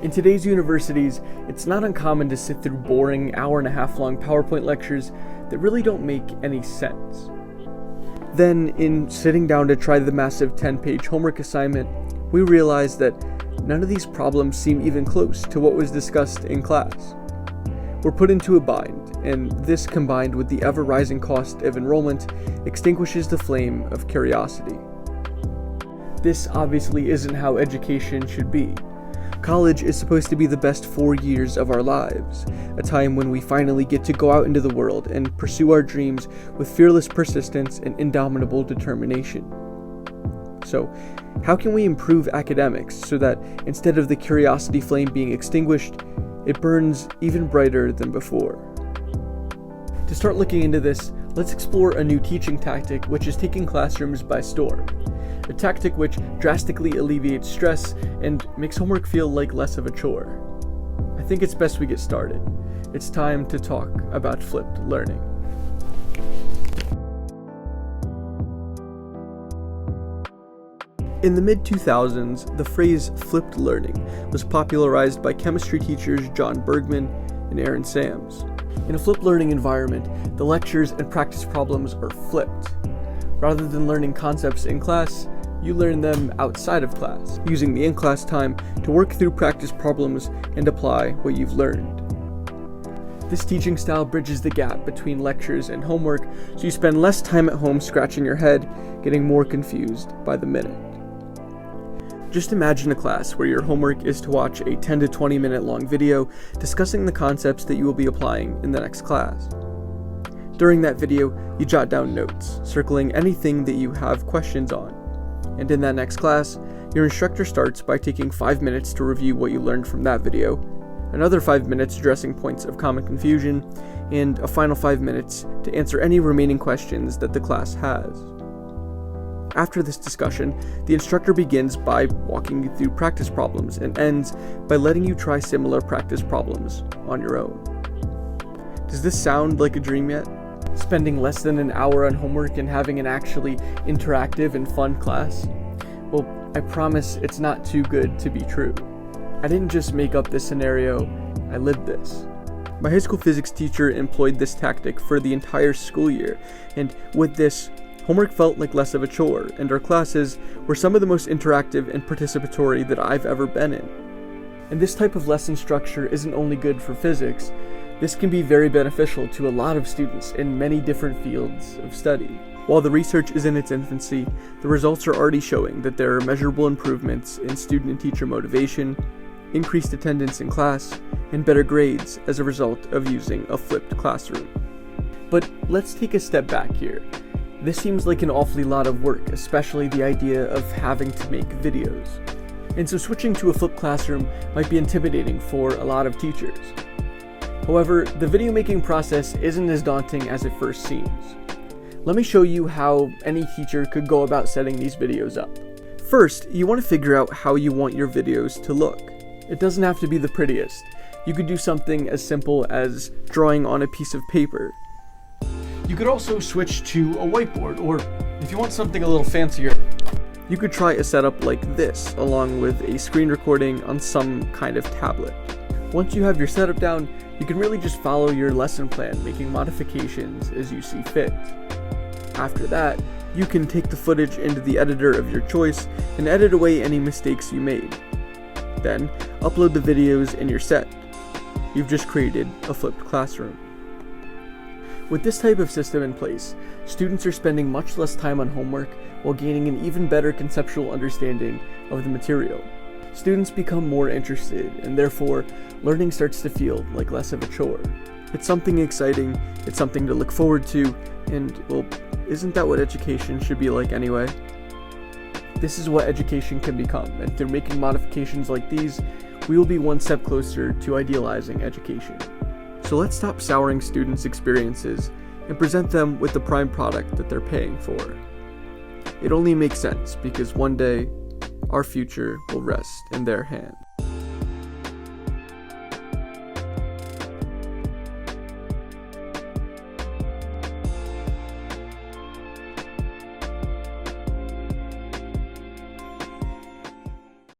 In today's universities, it's not uncommon to sit through boring hour-and-a-half-long PowerPoint lectures that really don't make any sense. Then, in sitting down to try the massive 10-page homework assignment, we realized that none of these problems seem even close to what was discussed in class. We're put into a bind, and this, combined with the ever-rising cost of enrollment, extinguishes the flame of curiosity. This obviously isn't how education should be. College is supposed to be the best 4 years of our lives, a time when we finally get to go out into the world and pursue our dreams with fearless persistence and indomitable determination. So, how can we improve academics so that instead of the curiosity flame being extinguished, it burns even brighter than before? To start looking into this, let's explore a new teaching tactic which is taking classrooms by storm. A tactic which drastically alleviates stress and makes homework feel like less of a chore. I think it's best we get started. It's time to talk about flipped learning. In the mid-2000s, the phrase flipped learning was popularized by chemistry teachers John Bergman and Aaron Sams. In a flipped learning environment, the lectures and practice problems are flipped. Rather than learning concepts in class, you learn them outside of class, using the in-class time to work through practice problems and apply what you've learned. This teaching style bridges the gap between lectures and homework, so you spend less time at home scratching your head, getting more confused by the minute. Just imagine a class where your homework is to watch a 10 to 20 minute long video discussing the concepts that you will be applying in the next class. During that video, you jot down notes, circling anything that you have questions on. And in that next class, your instructor starts by taking 5 minutes to review what you learned from that video, another 5 minutes addressing points of common confusion, and a final 5 minutes to answer any remaining questions that the class has. After this discussion, the instructor begins by walking you through practice problems and ends by letting you try similar practice problems on your own. Does this sound like a dream yet? Spending less than an hour on homework and having an actually interactive and fun class? Well, I promise it's not too good to be true. I didn't just make up this scenario, I lived this. My high school physics teacher employed this tactic for the entire school year, and with this, homework felt like less of a chore, and our classes were some of the most interactive and participatory that I've ever been in. And this type of lesson structure isn't only good for physics. This can be very beneficial to a lot of students in many different fields of study. While the research is in its infancy, the results are already showing that there are measurable improvements in student and teacher motivation, increased attendance in class, and better grades as a result of using a flipped classroom. But let's take a step back here. This seems like an awfully lot of work, especially the idea of having to make videos. And so switching to a flipped classroom might be intimidating for a lot of teachers. However, the video making process isn't as daunting as it first seems. Let me show you how any teacher could go about setting these videos up. First, you want to figure out how you want your videos to look. It doesn't have to be the prettiest. You could do something as simple as drawing on a piece of paper. You could also switch to a whiteboard, or if you want something a little fancier, you could try a setup like this, along with a screen recording on some kind of tablet. Once you have your setup down, you can really just follow your lesson plan, making modifications as you see fit. After that, you can take the footage into the editor of your choice and edit away any mistakes you made. Then, upload the videos and you're set. You've just created a flipped classroom. With this type of system in place, students are spending much less time on homework while gaining an even better conceptual understanding of the material. Students become more interested, and therefore, learning starts to feel like less of a chore. It's something exciting, it's something to look forward to, and, well, isn't that what education should be like anyway? This is what education can become, and through making modifications like these, we will be one step closer to idealizing education. So let's stop souring students' experiences and present them with the prime product that they're paying for. It only makes sense because one day, our future will rest in their hands.